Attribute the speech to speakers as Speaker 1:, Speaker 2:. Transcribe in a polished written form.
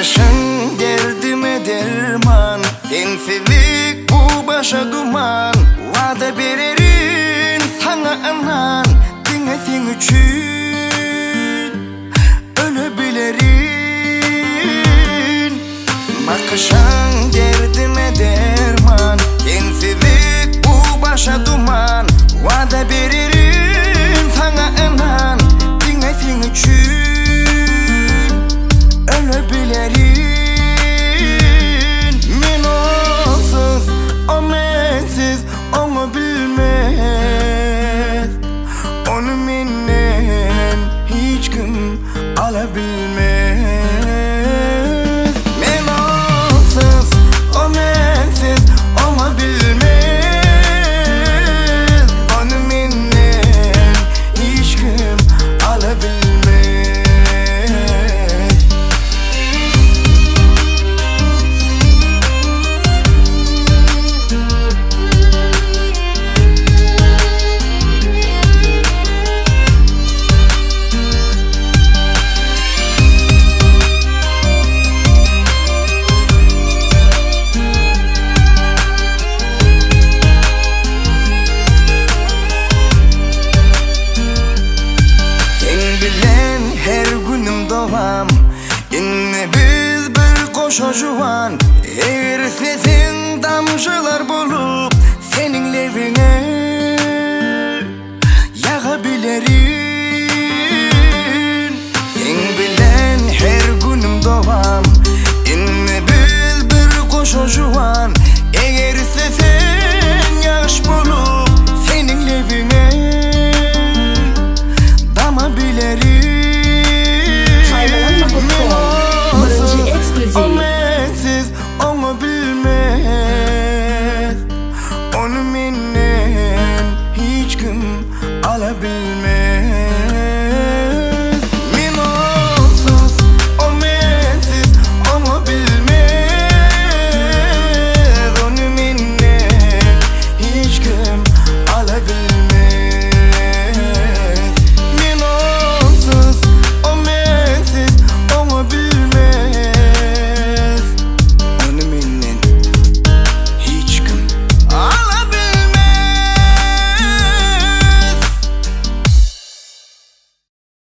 Speaker 1: Bakışın derdime derman, sensizlik bu başa duman. Vada vererim sana anan, dinlesin için ölebilirim. Bakışın derdime derman, sensizlik bu başa duman. Vada vererim sana anan, dinlesin için ölebilirim. Men onsuz, o mensiz, onu bilmez. Onu menden hiç kim alabilmez. Men onsuz, o mensiz, onu bilmez. Onu menden hiç kim alabilmez. İnne biz bir koşa juvan, eğer sesin damcılar